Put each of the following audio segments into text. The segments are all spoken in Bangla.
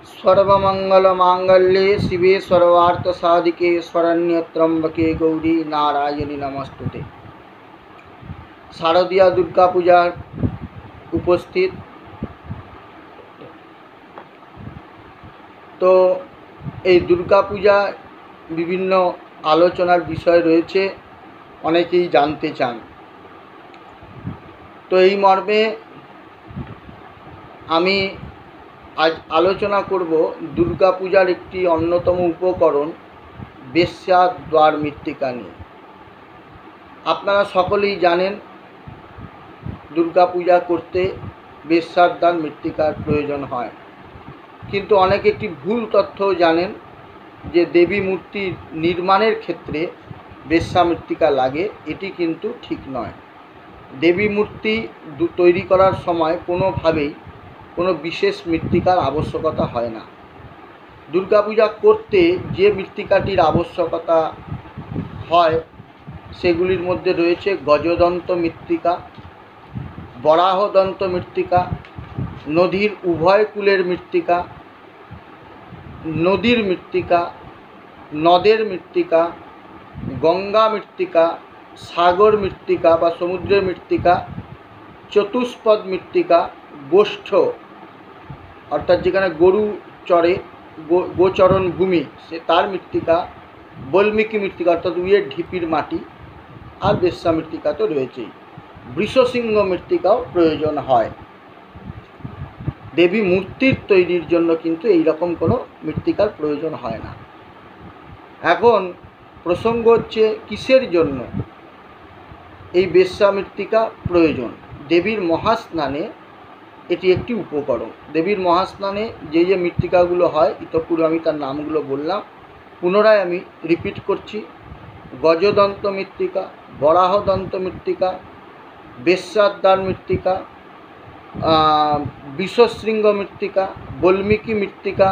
सर्वमंगलमांगल्ये शिवे सर्वार्थसाधिके शरण्ये त्र्यंबके गौरी नारायणी नमस्तुते। शारदीय दुर्गा पूजार उपस्थित तो এই দুর্গা পূজা বিভিন্ন আলোচনার বিষয় রয়েছে, অনেকেই জানতে চান। তো এই মর্মে আমি আজ আলোচনা করব দুর্গা পূজার একটি অন্যতম উপকরণ বেশ্যা দ্বার মৃত্তিকা নিয়ে। আপনারা সকলেই জানেন দুর্গা পূজা করতে বেশ্যার দ্বার মৃত্তিকার প্রয়োজন হয়, কিন্তু অনেকে একটি ভুল তথ্যও জানেন যে দেবী মূর্তি নির্মাণের ক্ষেত্রে বেশ্যা মৃত্তিকা লাগে। এটি কিন্তু ঠিক নয়। দেবী মূর্তি তৈরি করার সময় কোনোভাবেই কোনো বিশেষ মৃত্তিকার আবশ্যকতা হয় না। দুর্গা পূজা করতে যে মৃত্তিকাটির আবশ্যকতা হয় সেগুলির মধ্যে রয়েছে গজদন্ত মৃত্তিকা, বরাহদন্ত মৃত্তিকা, নদীর উভয় কূলের মৃত্তিকা, নদীর মৃত্তিকা, নদের মৃত্তিকা, গঙ্গা মৃত্তিকা, সাগর মৃত্তিকা বা সমুদ্রের মৃত্তিকা, চতুষ্পদ মৃত্তিকা, গোষ্ঠ অর্থাৎ যেখানে গরু চড়ে গোচরণ ভূমি সে তার মৃত্তিকা, বল্মীকি মৃত্তিকা অর্থাৎ উইয়ের ঢিপির মাটি, আর বেশ্যা মৃত্তিকা তো রয়েছেই। বৃষসিংহ মৃত্তিকাও প্রয়োজন হয়। দেবী মূর্তির তৈরির জন্য কিন্তু এই রকম কোনো মৃত্তিকার প্রয়োজন হয় না। এখন প্রসঙ্গ হচ্ছে কিসের জন্য এই বেশ্যা মৃত্তিকা প্রয়োজন। দেবীর মহাস্নানে এটি একটি উপকরণ। দেবীর মহাস্নানে যে যে মৃত্তিকাগুলো হয় ইতঃপূর্বে আমি তার নামগুলো বললাম, পুনরায় আমি রিপিট করছি। গজদন্ত মৃত্তিকা, বরাহদন্ত মৃত্তিকা, বেশ্যার দ্বার মৃত্তিকা, বৃষশৃঙ্গ মৃত্তিকা, বল্মীকি মৃত্তিকা,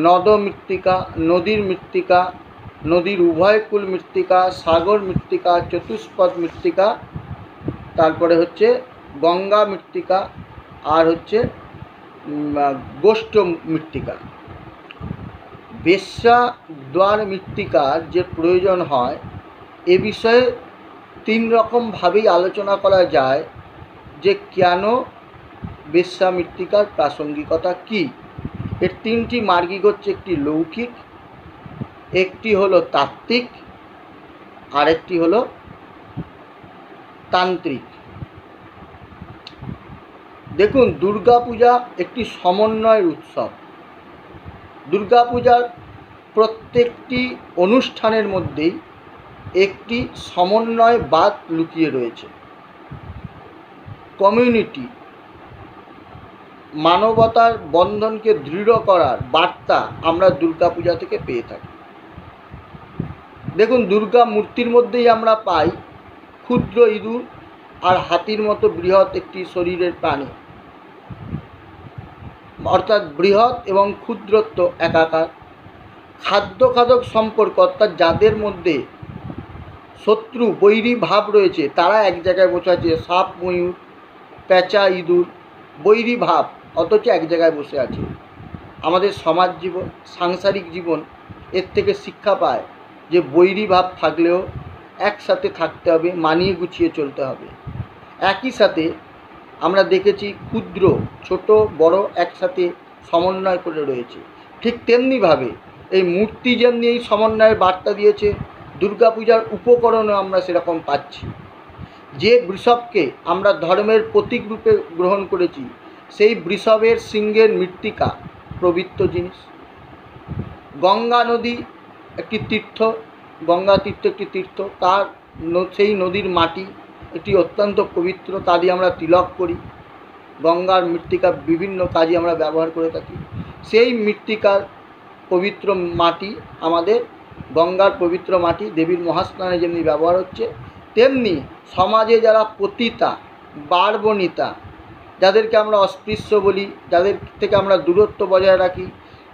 নদ মৃত্তিকা, নদীর মৃত্তিকা, নদীর উভয়কূল মৃত্তিকা, সাগর মৃত্তিকা, চতুষ্পদ মৃত্তিকা, তারপরে হচ্ছে গঙ্গা মৃত্তিকা, আর হচ্ছে গোষ্ঠ মৃত্তিকা। বেশ্যা দ্বার মৃত্তিকার যে প্রয়োজন হয় এ বিষয়ে তিন রকমভাবেই আলোচনা করা যায় যে কেন বেশ্যা মৃত্তিকার প্রাসঙ্গিকতা কী। এর তিনটি মার্গিক হচ্ছে, একটি লৌকিক, একটি হলো তাত্ত্বিক, আরেকটি হলো তান্ত্রিক। দেখুন, দুর্গা পূজা একটি সমন্বয়ের উৎসব। দুর্গা পূজার প্রত্যেকটি অনুষ্ঠানের মধ্যেই একটি সমন্বয় বাদ লুকিয়ে রয়েছে। কমিউনিটি, মানবতার বন্ধনকে দৃঢ় করার বার্তা আমরা দুর্গা পূজা থেকে পেয়ে থাকি। দেখুন, দুর্গা মূর্তির মধ্যেই আমরা পাই ক্ষুদ্র ইঁদুর আর হাতির মতো বৃহৎ একটি শরীরের প্রাণী, অর্থাৎ বৃহৎ এবং ক্ষুদ্রত্ব একাকার। খাদ্য খাদক সম্পর্ক, অর্থাৎ যাদের মধ্যে শত্রু বৈরী ভাব রয়েছে তারা এক জায়গায় বসে আছে। সাপ, ময়ূর, পেঁচা, ইঁদুর, বৈরী ভাব অথচ এক জায়গায় বসে আছে। আমাদের সমাজ জীবন, সাংসারিক জীবন এর থেকে শিক্ষা পায় যে বৈরী ভাব থাকলেও একসাথে থাকতে হবে, মানিয়ে গুছিয়ে চলতে হবে। একই সাথে আমরা দেখেছি ক্ষুদ্র ছোট বড় একসাথে সমন্বয় করে রয়েছে। ঠিক তেমনিভাবে এই মূর্তি যেমনি এই সমন্বয়ের বার্তা দিয়েছে, দুর্গাপূজার উপকরণও আমরা সেরকম পাচ্ছি। যে বৃষভকে আমরা ধর্মের প্রতীক রূপে গ্রহণ করেছি সেই বৃষভের সিংহের মৃত্তিকা পবিত্র জিনিস। গঙ্গা নদী একটি তীর্থ, গঙ্গা তীর্থ একটি তীর্থ, তার সেই নদীর মাটি এটি অত্যন্ত পবিত্র, তা দিয়ে আমরা তিলক করি। গঙ্গার মৃত্তিকা বিভিন্ন কাজে আমরা ব্যবহার করে থাকি। সেই মৃত্তিকার পবিত্র মাটি আমাদের গঙ্গার পবিত্র মাটি দেবীর মহাস্নানে যেমনি ব্যবহার হচ্ছে, তেমনি সমাজে যারা পতিতা বারবনিতা, যাদেরকে আমরা অস্পৃশ্য বলি, যাদের থেকে আমরা দূরত্ব বজায় রাখি,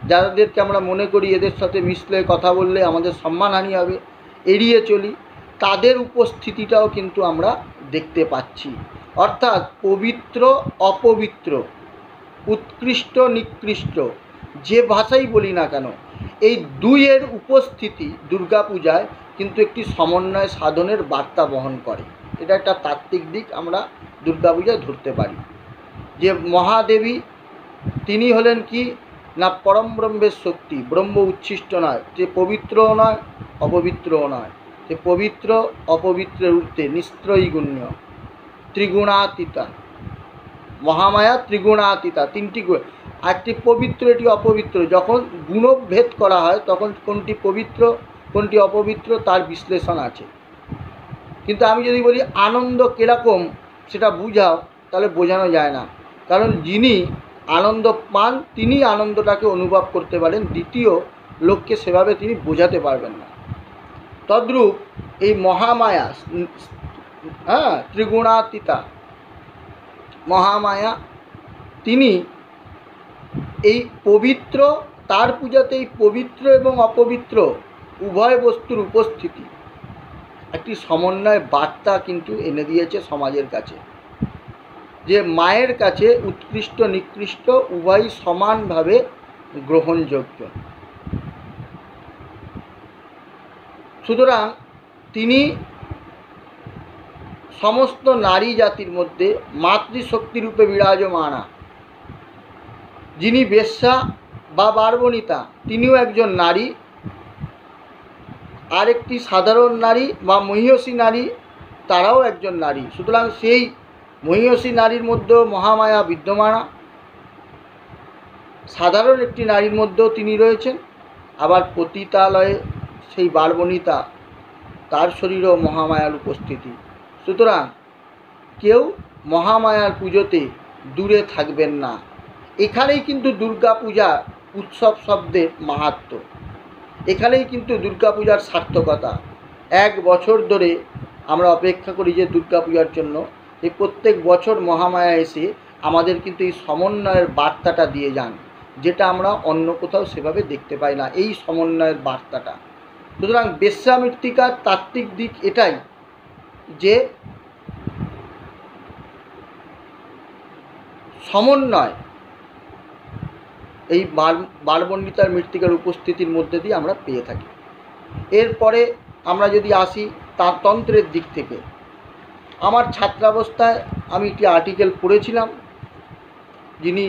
যাদেরকে আমরা মনে করি এদের সাথে মিশলে কথা বললে আমাদের সম্মানহানি হবে, এড়িয়ে চলি, তাদের উপস্থিতিটাও কিন্তু আমরা দেখতে পাচ্ছি। অর্থাৎ পবিত্র অপবিত্র, উৎকৃষ্ট নিকৃষ্ট, যে ভাষাই বলি না কেন, এই দুইয়ের উপস্থিতি দুর্গাপূজায় কিন্তু একটি সমন্বয় সাধনের বার্তা বহন করে। এটা একটা তাত্ত্বিক দিক আমরা দুর্গাপূজায় ধরতে পারি। যে মহাদেবী তিনি হলেন কি না পরম ব্রহ্মের শক্তি, ব্রহ্ম উচ্ছিষ্ট নয়, যে পবিত্রও নয় অপবিত্রও নয়, যে পবিত্র অপবিত্রের ঊর্ধ্বে নিস্ত্রয়ী গুণ্য, ত্রিগুণাতীতা। মহামায়া ত্রিগুণাতীতা, তিনটি গুণ, একটি পবিত্র এটি অপবিত্র। যখন গুণভেদ করা হয় তখন কোনটি পবিত্র কোনটি অপবিত্র তার বিশ্লেষণ আছে। কিন্তু আমি যদি বলি আনন্দ কীরকম সেটা বুঝাও, তাহলে বোঝানো যায় না, কারণ যিনি আনন্দ পান তিনি আনন্দটাকে অনুভব করতে পারেন, দ্বিতীয় লোককে সেভাবে তিনি বোঝাতে পারবেন না। তদ্রূপ এই মহামায়া, ত্রিগুণাতীতা মহামায়া, তিনি এই পবিত্র, তার পূজাতে এই পবিত্র এবং অপবিত্র উভয় বস্তুর উপস্থিতি একটি সমন্বয় বার্তা কিন্তু এনে দিয়েছে সমাজের কাছে, যে মায়ের কাছে উৎকৃষ্ট নিকৃষ্ট উভয়ই সমানভাবে গ্রহণযোগ্য। সুতরাং তিনি সমস্ত নারী জাতির মধ্যে মাতৃশক্তিরূপে বিরাজমানা। যিনি বেশ্যা বা বারবণিতা তিনিও একজন নারী, আরেকটি সাধারণ নারী বা মহিষী নারী তারাও একজন নারী। সুতরাং সেই মহিষী নারীর মধ্যেও মহামায়া বিদ্যমানা, সাধারণ একটি নারীর মধ্যেও তিনি রয়েছেন। আবার পতিতালয়ে সেই বারবণিতা, তার শরীরেও মহামায়ার উপস্থিতি। সুতরাং কেউ মহামায়ার পুজোতে দূরে থাকবেন না। এখানেই কিন্তু দুর্গাপূজা উৎসব শব্দের মাহাত্ম্য, এখানেই কিন্তু দুর্গাপূজার সার্থকতা। এক বছর ধরে আমরা অপেক্ষা করি যে দুর্গাপূজার জন্য, এই প্রত্যেক বছর মহামায়া এসে আমাদের কিন্তু এই সমন্বয়ের বার্তাটা দিয়ে যান, যেটা আমরা অন্য কোথাও সেভাবে দেখতে পাই না, এই সমন্বয়ের বার্তাটা। সুতরাং বেশ্যামৃত্তিকার তাত্ত্বিক দিক এটাই যে সমন্বয় এই বারবণিতার মৃত্তিকার উপস্থিতির মধ্যে দিয়ে আমরা পেয়ে থাকি। এরপরে আমরা যদি আসি তার তন্ত্রের দিক থেকে, আমার ছাত্রাবস্থায় আমি একটি আর্টিকেল পড়েছিলাম, যিনি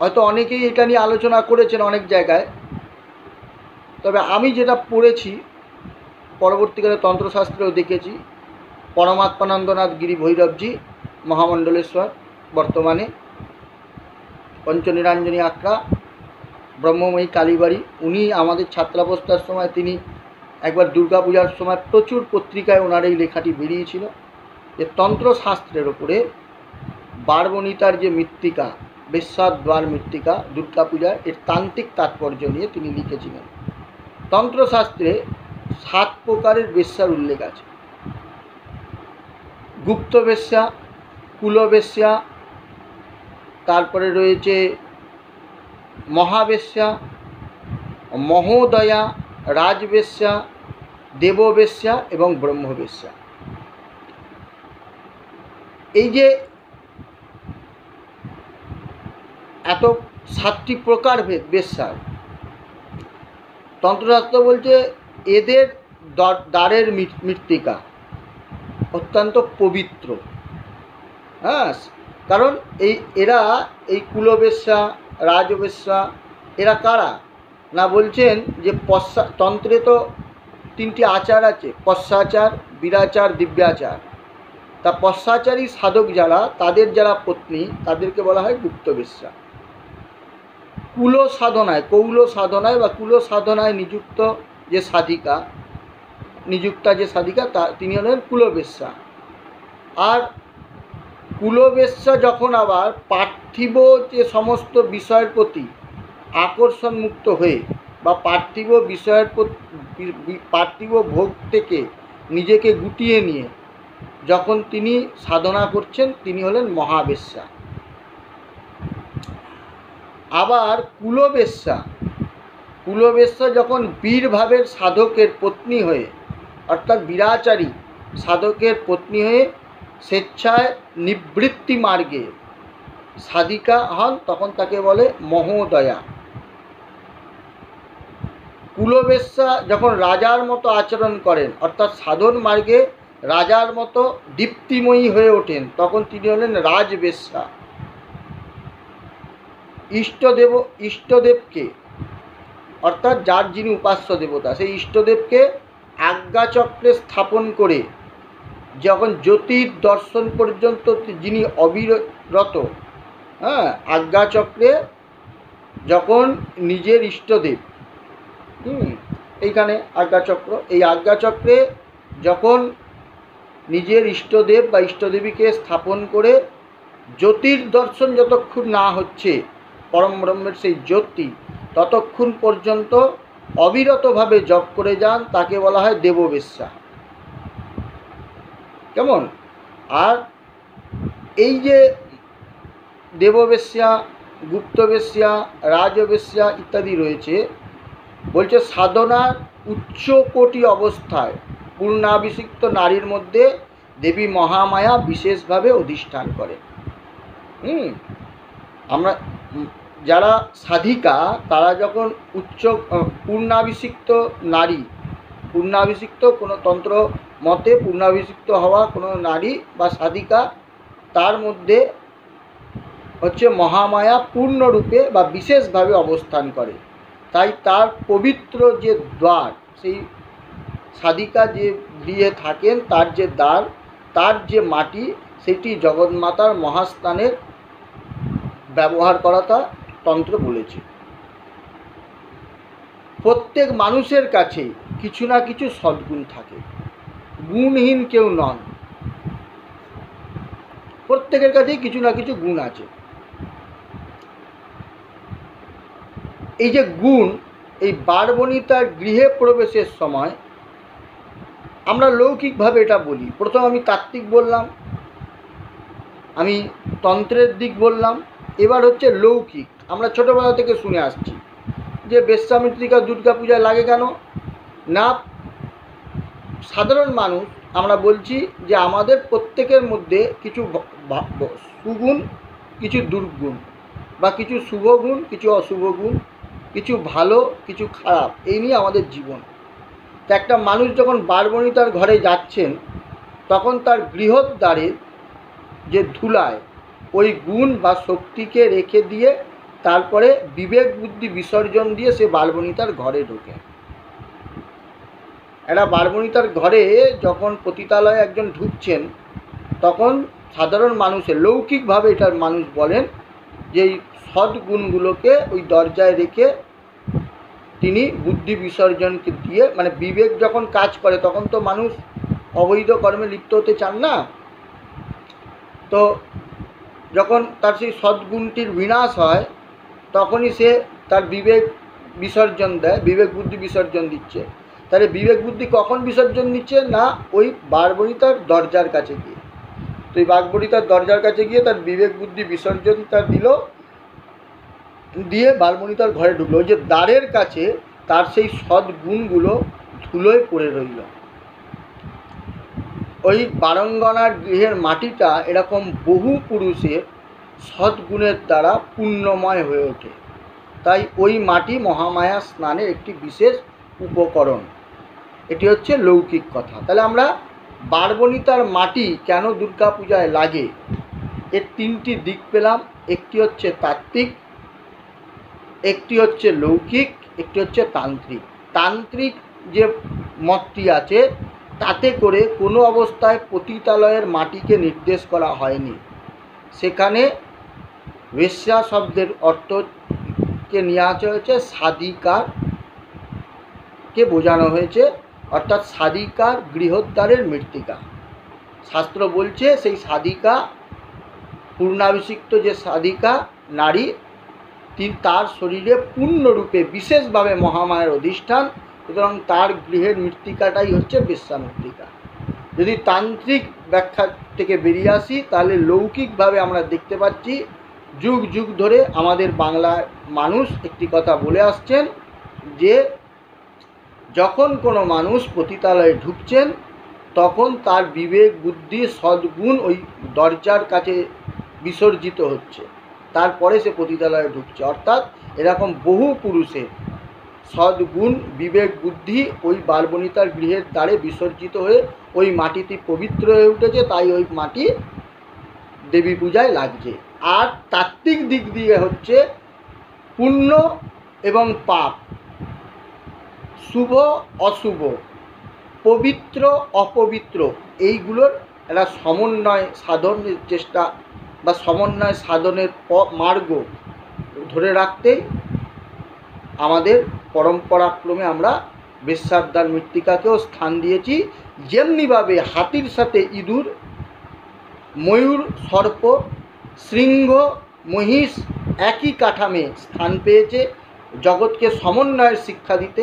হয়তো অনেকেই এটা নিয়ে আলোচনা করেছেন অনেক জায়গায়, তবে আমি যেটা পড়েছি পরবর্তীকালে তন্ত্রশাস্ত্রেও দেখেছি, পরমাত্মানন্দনাথ গিরি ভৈরবজি মহামণ্ডলেশ্বর, বর্তমানে পঞ্চনিরঞ্জনী আখড়া ব্রহ্মময়ী কালীবাড়ি, উনি আমাদের ছাত্রাবস্থার সময় তিনি একবার দুর্গাপূজার সময় প্রচুর পত্রিকায় ওনার এই লেখাটি বেরিয়েছিল, যে তন্ত্রশাস্ত্রের ওপরে বারবণিতার যে মৃত্তিকা, বেশ্যাদ্বার মৃত্তিকা দুর্গাপূজায় এর তান্ত্রিক তাৎপর্য নিয়ে তিনি লিখেছিলেন। তন্ত্রশাস্ত্রে 7 প্রকারের বেশ্যার উল্লেখ আছে। গুপ্ত বেশ্যা, কুলবেশ্যা, তারপরে রয়েছে মহাবেশ্যা, মহোদয়া, রাজবেশ্যা, দেববেশ্যা এবং ব্রহ্মবেশ্যা। এই যে এত 7টি প্রকারভেদ বেশ্যার, তন্ত্রশাস্ত্র বলছে এদের দ্বারের মৃত্তিকা অত্যন্ত পবিত্র। কারণ এরা এই কুলবেশ্যা, রাজবেশ্যা এরা কারা না, বলছেন যে তন্ত্রে তো 3টি আচার আছে, পশ্চাচার, বীরাচার, দিব্যাচার। তা পশ্চাচারী সাধক যারা, তাদের যারা পত্নী, তাদেরকে বলা হয় গুপ্তবেশ্যা। কৌল সাধনায় বা কুল সাধনায় নিযুক্তা যে সাধিকা তিনি হলেন কুলবেশ্যা। আর কুলবেশ্যা যখন আবার পার্থিব যে সমস্ত বিষয়ের প্রতি আকর্ষণ মুক্ত হয়ে বা পার্থিব ভোগ থেকে নিজেকে গুটিয়ে নিয়ে যখন তিনি সাধনা করছেন, তিনি হলেন মহাবেশ্যা। আবার কুলবেশ্যা যখন বীরভাবের সাধকের পত্নী হয়ে, অর্থাৎ বীরাচারী সাধকের পত্নী হয়ে স্বেচ্ছায় নিবৃত্তি মার্গে সাধিকা হন, তখন তাকে বলে মহোদয়া। কুলবেশ্যা যখন রাজার মতো আচরণ করেন, অর্থাৎ সাধন মার্গে রাজার মতো দীপ্তিময়ী হয়ে ওঠেন, তখন তিনি হলেন রাজবেশ্যা। ইষ্টদেবকে, অর্থাৎ যার যিনি উপাস্য দেবতা, সেই ইষ্টদেবকে আজ্ঞাচক্রে স্থাপন করে যখন জ্যোতির দর্শন পর্যন্ত যিনি অবিরত, আজ্ঞাচক্রে যখন নিজের ইষ্টদেব, এইখানে আজ্ঞাচক্র, এই আজ্ঞাচক্রে যখন নিজের ইষ্টদেব বা ইষ্টদেবীকে স্থাপন করে জ্যোতির দর্শন যতক্ষণ না হচ্ছে পরম ব্রহ্মের সেই জ্যোতি, ততক্ষণ পর্যন্ত অবিরতভাবে জপ করে যান, তাকে বলা হয় দেববেশ্যা। কেমন? আর এই যে দেববেশ্যা, গুপ্তবেশ্যা, রাজবেশ্যা ইত্যাদি রয়েছে, বলছে সাধনার উচ্চকোটি অবস্থায় পূর্ণাভিষিক্ত নারীর মধ্যে দেবী মহামায়া বিশেষভাবে অধিষ্ঠান করে। আমরা যারা সাধিকা, তারা যখন পূর্ণাভিষিক্ত নারী, পূর্ণাভিষিক্ত কোনো তন্ত্র মতে পূর্ণাভিষিক্ত হওয়া কোনো নারী বা সাধিকা, তার মধ্যে হচ্ছে মহামায়া পূর্ণরূপে বা বিশেষভাবে অবস্থান করে। তাই তার পবিত্র যে দ্বার, সেই সাধিকা যে গৃহে থাকেন, তার যে দ্বার, তার যে মাটি, সেটি জগন্মাতার মহাস্থানের ব্যবহার করাটা তন্ত্র বলেছে। প্রত্যেক মানুষের কাছে কিছু না কিছু সদ্গুণ থাকে, গুণহীন কেউ নন, প্রত্যেকের কাছেই কিছু না কিছু গুণ আছে। এই যে গুণ, এই বারবণিতার গৃহে প্রবেশের সময় আমরা লৌকিকভাবে এটা বলি। প্রথম আমি তাত্ত্বিক বললাম, আমি তন্ত্রের দিক বললাম, এবার হচ্ছে লৌকিক। আমরা ছোটোবেলা থেকে শুনে আসছি যে বেশ্যামৃত্তিকা দুর্গা পূজায় লাগে কেন না, সাধারণ মানুষ আমরা বলছি যে আমাদের প্রত্যেকের মধ্যে কিছু সুগুণ, কিছু দুর্গুণ, বা কিছু শুভ গুণ, কিছু অশুভ গুণ, কিছু ভালো, কিছু খারাপ, এই নিয়ে আমাদের জীবন। তো একটা মানুষ যখন বারবণিতার ঘরে যাচ্ছেন, তখন তার গৃহদ্বারে যে ধুলায় ওই গুণ বা শক্তিকে রেখে দিয়ে তারপরে বিবেক বুদ্ধি বিসর্জন দিয়ে সে বারবণিতার ঘরে ঢোকে। একটা বারবণিতার ঘরে যখন পতিতালয়ে একজন ঢুকছেন, তখন সাধারণ মানুষের লৌকিকভাবে এটার মানুষ বলেন যে এই সদ্গুণগুলোকে ওই দরজায় রেখে তিনি বুদ্ধি বিসর্জনকে দিয়ে, মানে বিবেক যখন কাজ করে তখন তো মানুষ অবৈধ কর্মে লিপ্ত হতে চান না, তো যখন তার সেই সদ্গুণটির বিনাশ হয় তখনই সে তার বিবেক বিসর্জন দেয়, বিবেক বুদ্ধি বিসর্জন দিচ্ছে। তাহলে বিবেক বুদ্ধি কখন বিসর্জন দিচ্ছে না, ওই বারবণিতার দরজার কাছে গিয়ে। তো এই বারবণিতার দরজার কাছে গিয়ে তার বিবেক বুদ্ধি বিসর্জনটা দিল, দিয়ে বারবণিতার ঘরে ঢুকলো। ওই যে দ্বারের কাছে তার সেই সদ্গুণগুলো ধুলোয় পড়ে রইল। ওই বারঙ্গনার গৃহের মাটিটা এরকম বহু পুরুষের সদ্গুণের দ্বারা পুণ্যময় হয়ে ওঠে। তাই ওই মাটি মহামায়া স্নানের একটি বিশেষ উপকরণ। এটি হচ্ছে লৌকিক কথা। তাহলে আমরা বারবণিতার মাটি কেন দুর্গা পূজায় লাগে, এর তিনটি দিক পেলাম। একটি হচ্ছে তাত্ত্বিক, একটি হচ্ছে লৌকিক, একটি হচ্ছে তান্ত্রিক। তান্ত্রিক যে মতটি আছে, তাতে করে কোনো অবস্থায় পতিতালয়ের মাটিকে নির্দেশ করা হয়নি। সেখানে বেশ্যা শব্দের অর্থকে নিয়ে আসা হয়েছে সাধিকাকে বোঝানো হয়েছে, অর্থাৎ সাধিকার গৃহদ্বারের মৃত্তিকা। শাস্ত্র বলছে সেই সাধিকা, পূর্ণাভিষিক্ত যে সাধিকা নারী, তিনি তার শরীরে পূর্ণরূপে বিশেষভাবে মহামায়ার অধিষ্ঠান, সুতরাং তার গৃহের মৃত্তিকাটাই হচ্ছে বেশ্যা মৃত্তিকা। যদি তান্ত্রিক ব্যাখ্যা থেকে বেরিয়ে আসি, তাহলে লৌকিকভাবে আমরা দেখতে পাচ্ছি যুগ যুগ ধরে আমাদের বাংলার মানুষ একটি কথা বলে আসছেন যে যখন কোনো মানুষ পতিতালয়ে ঢুকছেন, তখন তার বিবেক বুদ্ধি সদ্গুণ ওই দরজার কাছে বিসর্জিত হচ্ছে, তারপরে সে পতিতালয়ে ঢুকছে। অর্থাৎ এরকম বহু পুরুষের সদ্গুণ বিবেক বুদ্ধি ওই বালবনিতার গৃহের দ্বারে বিসর্জিত হয়ে ওই মাটিটি পবিত্র হয়ে উঠেছে, তাই ওই মাটি দেবী পূজায় লাগছে। আর তাত্ত্বিক দিক দিয়ে হচ্ছে পুণ্য এবং পাপ, শুভ অশুভ, পবিত্র অপবিত্র, এইগুলোর একটা সমন্বয় সাধনের চেষ্টা বা সমন্বয় সাধনের মার্গ ধরে রাখতেই আমাদের পরম্পরাক্রমে আমরা বেশ্যাদ্দার মৃত্তিকাকেও স্থান দিয়েছি। যেমনিভাবে হাতির সাথে ইঁদুর, ময়ূর সর্প, শৃঙ্গ মহিষ একই কাঠামে স্থান পেয়েছে জগৎকে সমন্বয়ের শিক্ষা দিতে,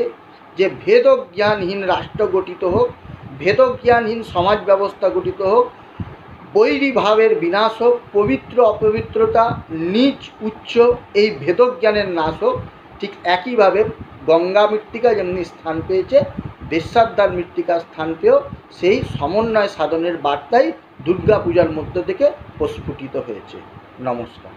যে ভেদজ্ঞানহীন রাষ্ট্র গঠিত হোক, ভেদজ্ঞানহীন সমাজ ব্যবস্থা গঠিত হোক, বৈরীভাবের বিনাশ হোক, পবিত্র অপবিত্রতা, নীচ উচ্চ এই ভেদজ্ঞানের নাশ হোক। ঠিক একইভাবে গঙ্গা মৃত্তিকা যেমনি স্থান পেয়েছে, বেশ্যাদ্দার মৃত্তিকা স্থান পেয়েও সেই সমন্বয় সাধনের বার্তাই দুর্গা পূজার মধ্য থেকে প্রস্ফুটিত হয়েছে। নমস্কার।